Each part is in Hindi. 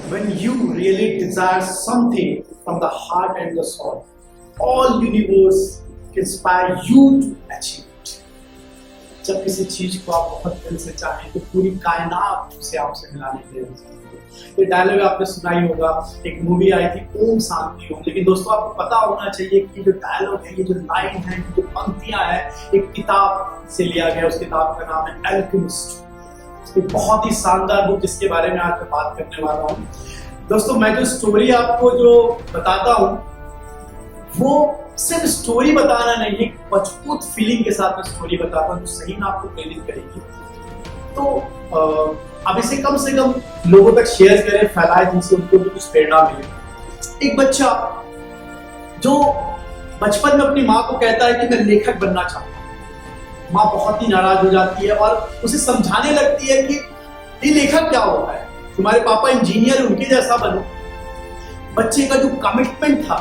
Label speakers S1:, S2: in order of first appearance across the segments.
S1: When you really desire something from the heart and the soul, all universe conspire you to achieve it. जब किसी चीज को आप बहुत दिल से चाहें तो पूरी कायनात उसे आपसे मिलाने के लिए चाहती है। ये डायलॉग आपने सुना ही होगा, एक मूवी आई थी ओम शांति ओम। लेकिन दोस्तों आपको पता होना चाहिए कि जो डायलॉग है, ये जो लाइन है, जो पंक्तियां हैं, एक किताब से लिया गया। उस किताब का नाम है एल्केमिस्ट। एक बहुत ही शानदार बुक जिसके बारे में आज मैं बात करने वाला हूँ। दोस्तों मैं जो स्टोरी आपको जो बताता हूँ वो सिर्फ स्टोरी बताना नहीं है, मजबूत फीलिंग के साथ मैं स्टोरी बताता हूँ जो सही में आपको प्रेरित करेगी। तो अब इसे कम से कम लोगों तक शेयर करें, फैलाएं, जिनसे उनको भी कुछ प्रेरणा मिले। एक बच्चा जो बचपन में अपनी माँ को कहता है कि मैं लेखक बनना चाहता हूँ। माँ बहुत ही नाराज हो जाती है और उसे समझाने लगती है कि ये लेखक क्या होता है, तुम्हारे पापा इंजीनियर, उनके जैसा बनो। बच्चे का जो कमिटमेंट था,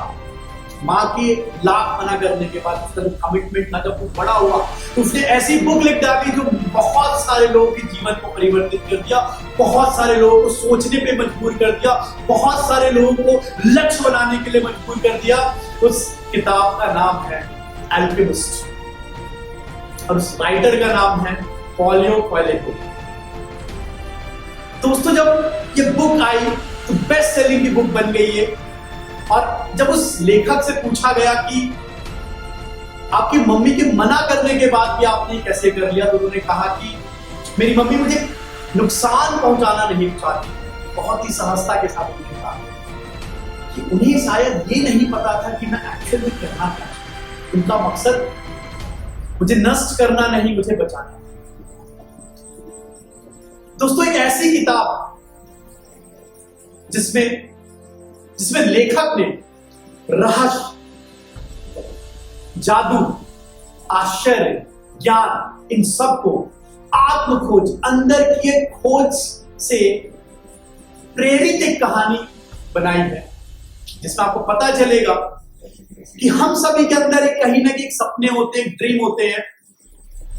S1: माँ के लाख मना करने के बाद उसका जो कमिटमेंट था, जब वो बड़ा हुआ तो उसने ऐसी बुक लिख डाली जो बहुत सारे लोगों के जीवन को परिवर्तित कर दिया, बहुत सारे लोगों को सोचने पे मजबूर कर दिया, बहुत सारे लोगों को लक्ष्य बनाने के लिए मजबूर कर दिया। उस किताब का नाम है एल्केमिस्ट और उस राइटर का नाम है पॉलियो कोएल्हो। दोस्तों जब ये बुक आई तो बेस्ट सेलिंग की बुक बन गई है। और जब उस लेखक से पूछा गया कि आपकी मम्मी के मना करने के बाद भी आपने कैसे कर लिया, तो उन्होंने कहा कि मेरी मम्मी मुझे नुकसान पहुंचाना नहीं चाहती। बहुत ही सहजता के साथ उन्होंने कहा कि उन्हें शायद ये नहीं पता था कि मैं एक्चुअल में करना क्या चाहती। उनका मकसद मुझे नष्ट करना नहीं, मुझे बचाना। दोस्तों एक ऐसी किताब जिसमें लेखक ने रहस्य, जादू, आश्चर्य, ज्ञान, इन सबको आत्म खोज, अंदर की एक खोज से प्रेरित एक कहानी बनाई है, जिसमें आपको पता चलेगा कि हम सभी के अंदर एक कहीं ना कहीं सपने होते हैं, ड्रीम होते हैं।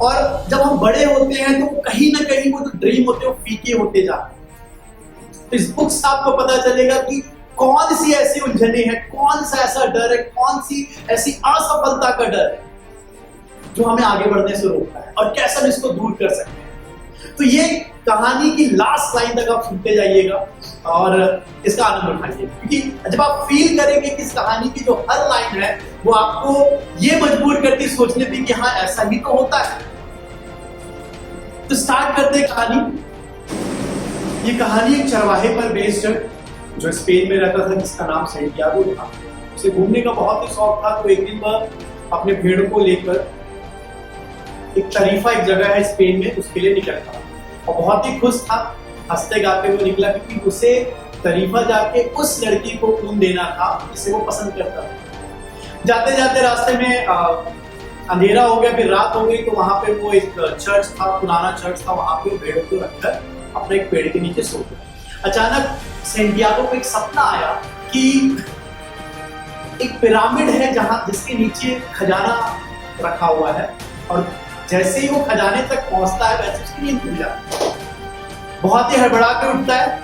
S1: और जब हम बड़े होते हैं तो कहीं ना कहीं वो जो ड्रीम होते हैं वो फीके होते जाते हैं। तो इस बुक से आपको पता चलेगा कि कौन सी ऐसी उलझने हैं, कौन सा ऐसा डर है, कौन सी ऐसी असफलता का डर है जो हमें आगे बढ़ने से रोकता है और कैसे हम इसको दूर कर सकते हैं। तो ये कहानी की लास्ट लाइन तक आप सुनते जाइएगा और इसका आनंद उठाइए, क्योंकि जब आप फील करेंगे कि इस कहानी की जो हर लाइन है वो आपको ये मजबूर करती सोचने पे कि हाँ ऐसा ही तो होता है। तो स्टार्ट करते हैं कहानी। ये कहानी एक चरवाहे पर बेस्ड है जो स्पेन में रहता था, जिसका नाम सैंटियागो था। उसे घूमने का बहुत ही शौक था। तो एक दिन वह अपने भेड़ को लेकर एक तरीफा, एक जगह है स्पेन में, उसके लिए निकलता और बहुत ही खुश था, हंसते गाते हुए निकला, क्योंकि उसे तरीफा जाके उस लड़की को खून देना था जिसे वो पसंद करता था। जाते जाते रास्ते में अंधेरा हो गया, फिर रात हो गई। तो वहां पे वो एक चर्च था, पुराना चर्च था, वहां पे भेड़ों को रखकर अपने एक पेड़ के नीचे सो गया। अचानक सैंटियागो को एक सपना आया कि एक पिरामिड है जहां जिसके नीचे खजाना रखा हुआ है, और जैसे ही वो खजाने तक पहुंचता है वैसे उसकी नींद खुल जाती है। बहुत ही हड़बड़ा के उठता है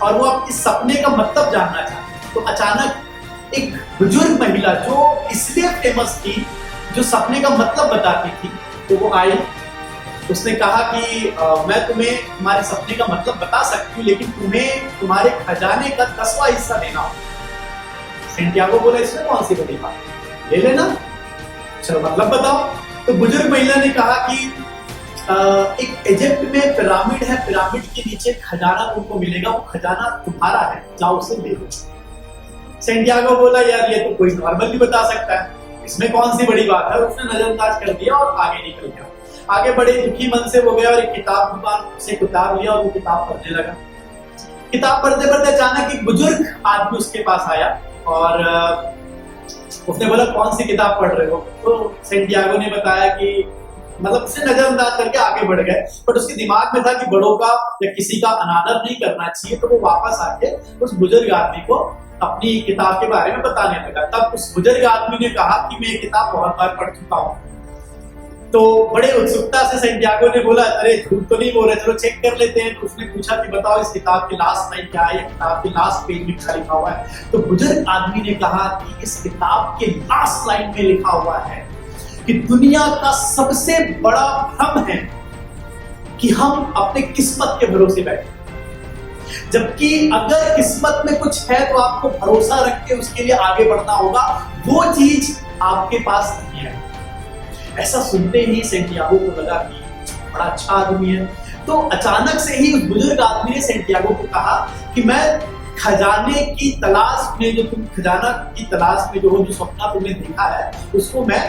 S1: और वो अब इस सपने का मतलब जानना चाहता है। तो अचानक एक बुजुर्ग महिला जो इसलिए फेमस थी, जो सपने का मतलब बताती थी, तो वो आई। उसने कहा कि मैं तुम्हें तुम्हारे सपने का मतलब बता सकती हूँ, लेकिन तुम्हें तुम्हारे खजाने का 10वां हिस्सा देना होगा। सैंटियागो बोला इसमें कौन सी बड़ी बात, ले लेना, चलो मतलब बताओ। तो बुजुर्ग महिला ने कहा कि एक इजिप्ट में पिरामिड है, पिरामिड के नीचे खजाना तुमको मिलेगा, वो खजाना तुम्हारा है, जाओ उसे ले लो। सैंटियागो बोला यार ये तो कोई नॉर्मल भी बता सकता है, इसमें कौन सी बड़ी बात है। उसने नजरअंदाज कर दिया और आगे निकल गया। आगे बड़े दुखी मन से हो गया और एक किताब दुकान से किताब लिया और वो किताब पढ़ने लगा। किताब पढ़ते पढ़ते अचानक एक बुजुर्ग आदमी उसके पास आया और उसने बोला कौन सी किताब पढ़ रहे हो। तो सैंटियागो ने बताया कि मतलब उसे नजरअंदाज करके आगे बढ़ गए, बट उसके दिमाग में था कि बड़ों का या किसी का अनादर नहीं करना चाहिए। तो वो वापस आके उस बुजुर्ग आदमी को अपनी किताब के बारे में बताने लगा। तब उस बुजुर्ग आदमी ने कहा कि मैं ये किताब बहुत बार पढ़ चुका हूँ। तो बड़े उत्सुकता से सेंटियागो ने बोला, अरे झूठ तो नहीं बोल रहे, चलो चेक कर लेते हैं। तो उसने पूछा कि बताओ इस किताब की लास्ट लाइन क्या है, किताब के लास्ट पेज में क्या लिखा हुआ है। तो बुजुर्ग आदमी ने कहा कि इस किताब के लास्ट लाइन में लिखा हुआ है कि दुनिया का सबसे बड़ा भ्रम है कि हम अपने किस्मत के भरोसे बैठे, जबकि अगर किस्मत में कुछ है तो आपको भरोसा रख के उसके लिए आगे बढ़ना होगा, वो चीज आपके पास नहीं है। ऐसा सुनते ही सेंटियागो को लगा कि बड़ा अच्छा आदमी है। तो अचानक से ही उस बुजुर्ग आदमी ने सेंटियागो को कहा कि मैं खजाने की तलाश में, जो तुम खजाना की तलाश में जो सपना तुमने देखा है, उसको मैं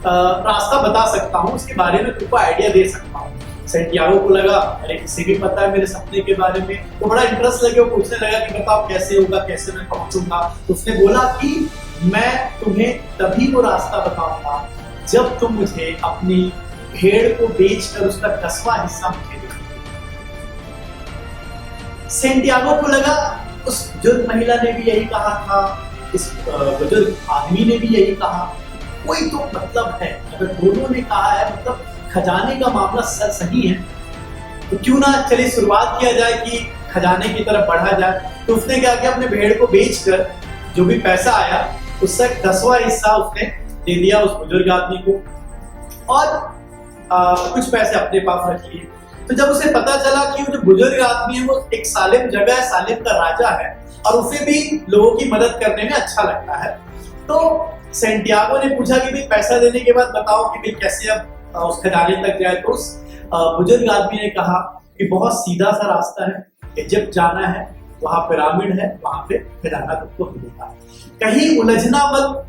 S1: रास्ता बता सकता हूँ, उसके बारे में तुमको आइडिया दे सकता हूँ। सेंटियागो को लगा अरे किसी भी पता है मेरे सपने के बारे में, तो बड़ा इंटरेस्ट लगे, वो पूछने लगा कि बताओ कैसे होगा, कैसे मैं पहुंचूंगा। तो उसने बोला कि मैं तुम्हें तभी वो रास्ता बताऊंगा जब तुम मुझे अपनी भेड़ को बेचकर उसका 10वां हिस्सा मुझे दे। सेंटियागो को लगा उस बुजुर्ग महिला ने भी यही कहा था, इस बुजुर्ग आदमी ने भी यही कहा, कोई तो मतलब है। अगर दोनों ने कहा है मतलब खजाने का मामला सही है, तो क्यों ना चलिए शुरुआत किया जाए कि खजाने की तरफ बढ़ा जाए। तो उसने क्या किया, अपने भेड़ को बेचकर जो भी पैसा आया उससे 10वां हिस्सा उसने दे दिया उस बुजुर्ग आदमी को, और कुछ पैसे अपने पास रख लिए। तो जब उसे पता चला कि वो जो बुजुर्ग आदमी है वो एक सालिम जगह है, सालिम का राजा है, और उसे भी लोगों की मदद करने में अच्छा लगता है, तो सेंटियागो ने पूछा कि भाई पैसा देने के बाद बताओ कि भाई कैसे अब उस खजाने तक जाए। तो उस बुजुर्ग आदमी ने कहा कि बहुत सीधा सा रास्ता है, इजिप्ट जाना है, वहां पिरामिड है, वहां पे खजाना तुमको मिलेगा, कहीं उलझना मत,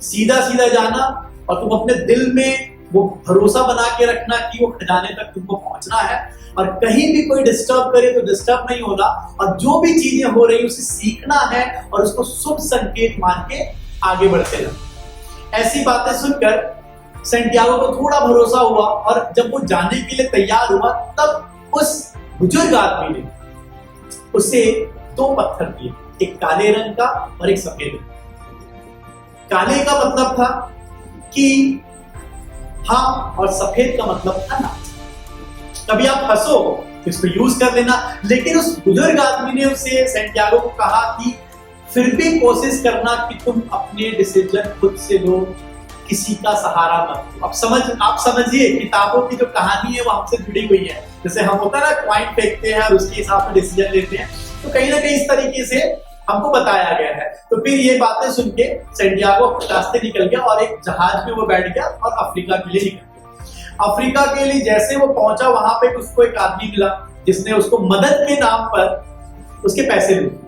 S1: सीधा सीधा जाना, और तुम अपने दिल में वो भरोसा बना के रखना कि वो खजाने तक तुमको पहुंचना है, और कहीं भी कोई डिस्टर्ब करे तो डिस्टर्ब नहीं होना, और जो भी चीजें हो रही उसे सीखना है और उसको शुभ संकेत मान के आगे बढ़ते रहना। ऐसी बातें सुनकर सेंटियागो को थोड़ा भरोसा हुआ, और जब वो जाने के लिए तैयार हुआ तब उस बुजुर्ग आदमी ने उसे 2 पत्थर दिए, एक काले रंग का और एक सफेद रंग। काले का मतलब था कि हाँ, और सफेद का मतलब था ना। कभी आप फंसो तो इसको यूज कर लेना। लेकिन उस बुजुर्ग आदमी ने उसे सेंटियागो को कहा कि फिर भी कोशिश करना कि तुम अपने डिसीजन खुद से लो, किसी का सहारा मत लो। आप समझिए किताबों की जो कहानी है वो हमसे जुड़ी हुई है। जैसे हम होता है ना, क्वाइन फेंकते हैं और उसके हिसाब से डिसीजन लेते हैं, तो कहीं ना कहीं इस तरीके से हमको बताया गया है। तो फिर ये बातें सुन के सेंटियागो रास्ते निकल गया और एक जहाज में वो बैठ गया और अफ्रीका के लिए निकल गया। अफ्रीका के लिए जैसे वो पहुंचा, वहां पे उसको एक आदमी मिला जिसने उसको मदद के नाम पर उसके पैसे लूट लिए।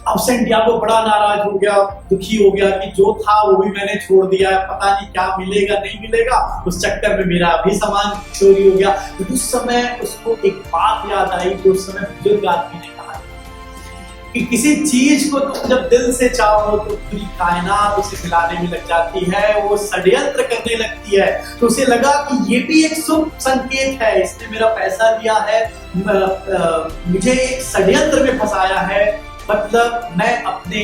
S1: अब सेंटियागो बड़ा नाराज हो गया, दुखी हो गया कि जो था वो भी मैंने छोड़ दिया है, पता नहीं क्या मिलेगा नहीं मिलेगा, उस चक्कर में मेरा भी सामान चोरी हो गया। तो उस समय उसको एक बात याद आई, जो उस समय बुजुर्ग आदमी ने कहा कि किसी चीज को तुम जब दिल से चाहो तो पूरी कायनात उसे मिलाने में लग जाती है, वो षड्यंत्र करने लगती है। तो उसे लगा कि ये भी एक शुभ संकेत है, इसने मेरा पैसा दिया है, मुझे एक षड्यंत्र में फंसाया है, मतलब मैं अपने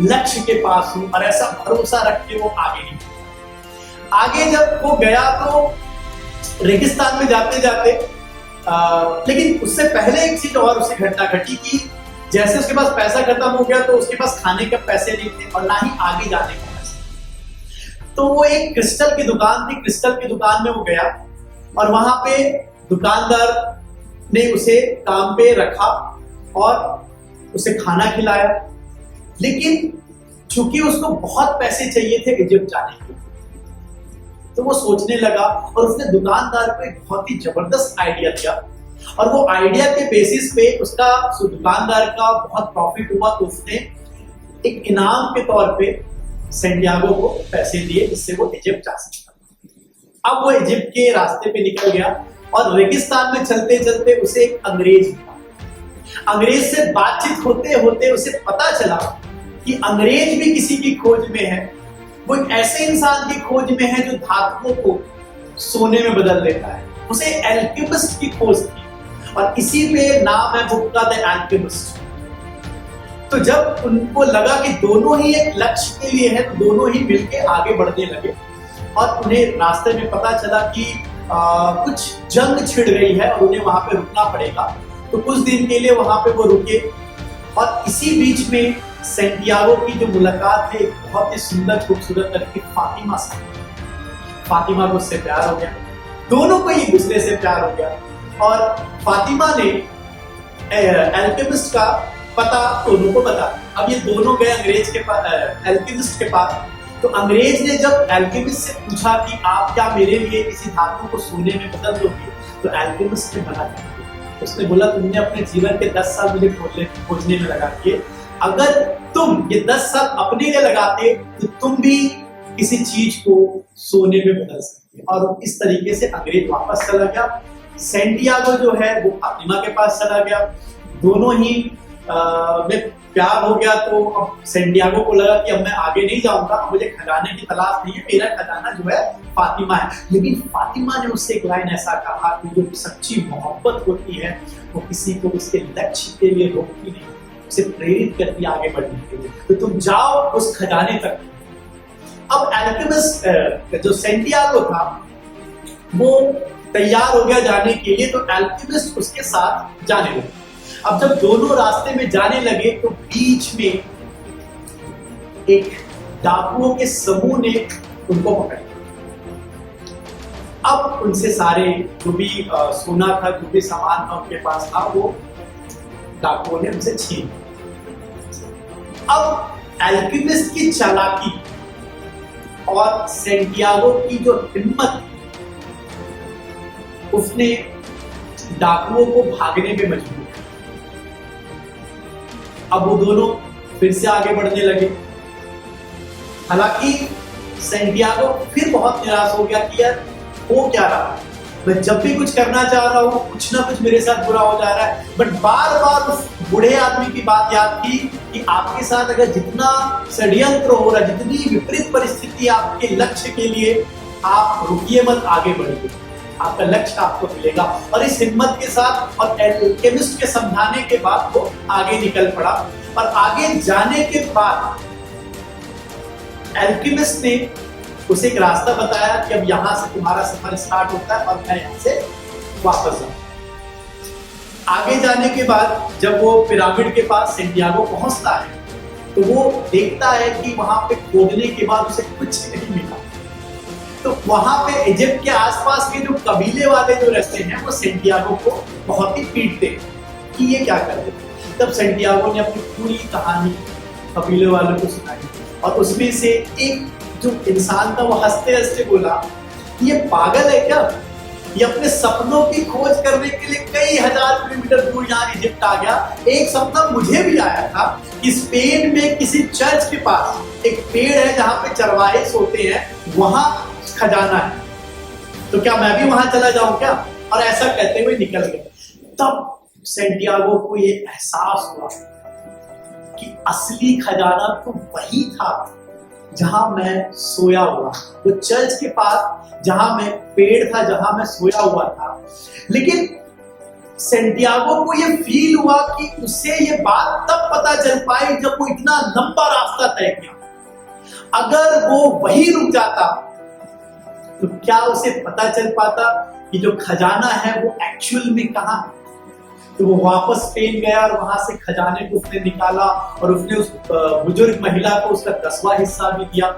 S1: लक्ष्य के पास हूं, और ऐसा भरोसा रख के वो आगे निकला। आगे जब वो गया तो रेगिस्तान में जाते जाते लेकिन उससे पहले एक चीज और उसे घटना घटी कि जैसे उसके पास पैसा खत्म हो गया तो उसके पास खाने के पैसे नहीं थे और ना ही आगे जाने का पैसा। तो वो एक क्रिस्टल की दुकान थी, क्रिस्टल की दुकान में वो गया और वहां पे दुकानदार ने उसे काम पे रखा और उसे खाना खिलाया। लेकिन चूंकि उसको बहुत पैसे चाहिए थे इजिप्ट जाने के, तो वो सोचने लगा और उसने दुकानदार को एक बहुत ही जबरदस्त आइडिया दिया, और वो आइडिया के बेसिस पे उसका दुकानदार का बहुत प्रॉफिट हुआ। तो उसने एक इनाम के तौर पे सेंटियागो को पैसे दिए जिससे वो इजिप्ट जा सकता। अब वो इजिप्ट के रास्ते पे निकल गया और रेगिस्तान में चलते चलते उसे एक अंग्रेज मिला। अंग्रेज से बातचीत होते होते उसे पता चला कि अंग्रेज भी किसी की खोज में है। वो एक ऐसे इंसान की खोज में है जो धातुओं को सोने में बदल देता है। उसे एल्केमिस्ट की खोज थी और इसी पे नाम है बुक का, द एल्केमिस्ट। तो जब उनको लगा कि दोनों ही एक लक्ष्य के लिए है तो दोनों ही मिलके आगे बढ़ने लगे। और उन्हें रास्ते में पता चला कि कुछ जंग छिड़ गई है और उन्हें वहां पे रुकना पड़ेगा। तो कुछ दिन के लिए वहां पे वो रुके और इसी बीच में सैंटियागो की जो मुलाकात है बहुत ही सुंदर खूबसूरत लड़की फातिमा से, फातिमा को उससे प्यार हो गया, दोनों को एक दूसरे से प्यार हो गया। और फातिमा ने एल्केमिस्ट का पता दोनों को बता। अब ये दोनों गए अंग्रेज के पास, एल्केमिस्ट के पास। तो अंग्रेज ने जब एल्केमिस्ट से पूछा कि आप क्या मेरे लिए किसी धातु को सोने में बदल दोगे, तो एल्केमिस्ट ने मना कर दिया। उसने बोला तुमने अपने जीवन के 10 साल मुझे खोजने में लगा दिए, अगर तुम ये 10 साल अपने लिए लगाते तो तुम भी किसी चीज को सोने में बदल सकते। और इस तरीके से अंग्रेज वापस चला गया। सैंटियागो जो है वो फातिमा के पास चला गया, दोनों ही में प्यार हो गया। तो अब सैंटियागो को लगा कि अब मैं आगे नहीं जाऊंगा, मुझे खजाने की तलाश नहीं है, मेरा खजाना जो है फातिमा है। लेकिन फातिमा ने उससे एक लाइन ऐसा कहा कि जो सच्ची मोहब्बत होती है वो किसी को उसके लक्ष्य के लिए रोकती नहीं, उसे प्रेरित करती आगे बढ़ने के लिए। तो तुम जाओ उस खजाने तक। अब एल्केमिस्ट जो सैंटियागो था वो तैयार हो गया जाने के लिए, तो एल्केमिस्ट उसके साथ जाने लगे। अब जब दोनों रास्ते में जाने लगे तो बीच में एक डाकुओं के समूह ने उनको पकड़ लिया। अब उनसे सारे जो भी सोना था, जो भी सामान था उनके पास था, वो डाकुओं ने उनसे छीन लिया। अब एल्केमिस्ट की चालाकी और सैंटियागो की जो हिम्मत, उसने डाकुओं को भागने में मजबूर किया। अब वो दोनों फिर से आगे बढ़ने लगे। हालांकि सैंटियागो फिर बहुत निराश हो गया कि यार हो क्या रहा है, मैं जब भी कुछ करना चाह रहा हूँ कुछ ना कुछ मेरे साथ बुरा हो जा रहा है। बट बार बार उस बूढ़े आदमी की बात याद थी कि आपके साथ अगर जितना षड्यंत्र हो रहा है, जितनी विपरीत परिस्थिति आपके लक्ष्य के लिए, आप रुकिए मत, आगे बढ़िए, आपका लक्ष्य आपको मिलेगा। और इस हिम्मत के साथ और एल्केमिस्ट के समझाने के बाद वो आगे निकल पड़ा। और आगे जाने के बाद एल्केमिस्ट ने उसे एक रास्ता बताया कि अब यहां से तुम्हारा सफर स्टार्ट होता है और मैं यहां से वापस जाऊं। आगे जाने के बाद जब वो पिरामिड के पास सैंटियागो पहुंचता है तो वो देखता है कि वहां पे खोदने के बाद उसे कुछ नहीं मिला। तो वहां पे इजिप्ट के आसपास के जो कबीले वाले जो रहते हैं वो सैंटियागो को बहुत ही पीटते हैं कि ये क्या कर रहे हैं। तब सैंटियागो ने अपनी पूरी कहानी कबीले वालों को सुनाई और उसमें से एक जो इंसान था वो हंसते हंसते बोला, ये पागल है क्या, ये अपने सपनों की खोज करने के लिए कई हजार किलोमीटर दूर यहाँ इजिप्ट आ गया। एक सपना मुझे भी आया था कि स्पेन में किसी चर्च के पास एक पेड़ है जहाँ पे चरवाहे सोते हैं, वहां खजाना है, तो क्या मैं भी वहां चला जाऊं क्या। और ऐसा कहते हुए निकल गए। तब सैंटियागो को ये एहसास हुआ कि असली खजाना तो वही था जहां मैं सोया हुआ, वो चर्च के पास जहां मैं पेड़ था, जहां मैं सोया हुआ था। लेकिन सैंटियागो को ये फील हुआ कि उसे ये बात तब पता चल पाई जब वो इतना लंबा रास्ता तय किया। अगर वो वहीं रुक जाता तो क्या उसे पता चल पाता कि जो खजाना है वो एक्चुअल में कहां है। तो वो वापस स्पेन गया और वहां से खजाने को उसने निकाला और उसने उस बुजुर्ग महिला को उसका 10वां हिस्सा भी दिया,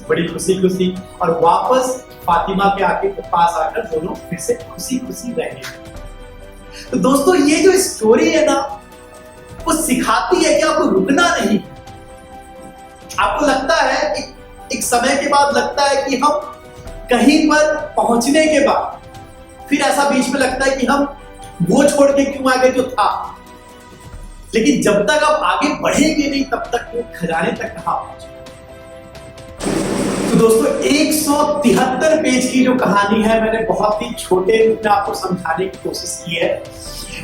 S1: बड़ी खुशी खुशी। और वापस फातिमा के आके पास आकर दोनों फिर से खुशी खुशी रह गए। तो दोस्तों ये जो स्टोरी है ना, वो सिखाती है कि आपको रुकना नहीं। आपको लगता है एक समय के बाद लगता है कि हम कहीं पर पहुंचने के बाद फिर ऐसा बीच में लगता है कि हम वो छोड़ के क्यों आगे जो था। लेकिन जब तक आप आगे बढ़ेंगे नहीं तब तक वो खजाने तक कहां पहुंचे। तो दोस्तों 173 पेज की जो कहानी है, मैंने बहुत ही छोटे रूप में आपको समझाने की कोशिश की है।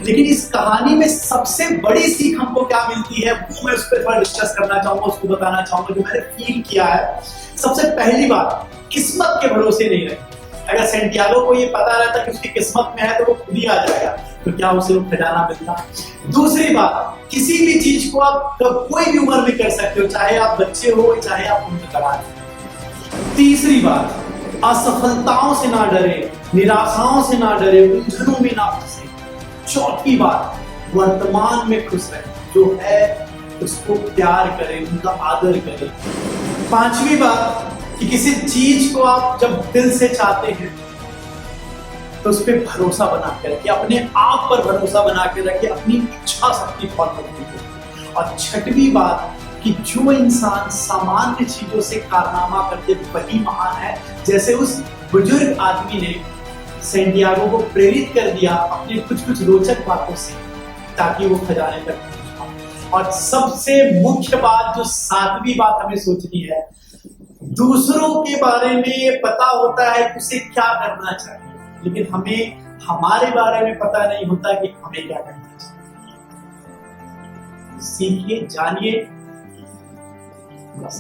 S1: लेकिन इस कहानी में सबसे बड़ी सीख हमको क्या मिलती है वो मैं उस पर थोड़ा डिस्कस करना चाहूंगा, उसको बताना चाहूंगा जो मैंने फील किया है। सबसे पहली बात, किस्मत के भरोसे नहीं रहे। अगर सैंटियागो को ये पता रहता कि उसकी किस्मत में है तो वो खुद ही आ जाएगा, तो क्या उसे वो खजाना मिलता। दूसरी बात, किसी भी चीज को आप कोई भी उम्र में कर सकते हो, चाहे आप बच्चे हो चाहे आप उम्र दराज हो। तीसरी बात, असफलताओं से ना डरे, निराशाओं से ना डरे, उलझनों में ना फंसे। चौथी बात, वर्तमान में खुश रहे, जो है उसको प्यार करें, उनका आदर करें। पांचवी बात कि किसी चीज को आप जब दिल से चाहते हैं तो उस पर भरोसा बना के रखिए, अपने आप पर भरोसा बना के रखिए, अपनी इच्छा शक्ति फॉलो कीजिए। और छठवीं बात कि जो इंसान सामान्य चीजों से कारनामा करते वही महान है। जैसे उस बुजुर्ग आदमी ने सेंटियागो को प्रेरित कर दिया अपने कुछ रोचक बातों से, ताकि वो खजाने तक पहुंच पाए। और सबसे मुख्य बात, जो सातवीं बात हमें सोचनी है, दूसरों के बारे में पता होता है कि उसे क्या करना चाहिए, लेकिन हमें हमारे बारे में पता नहीं होता कि हमें क्या करना चाहिए। सीखिए, जानिए, बस।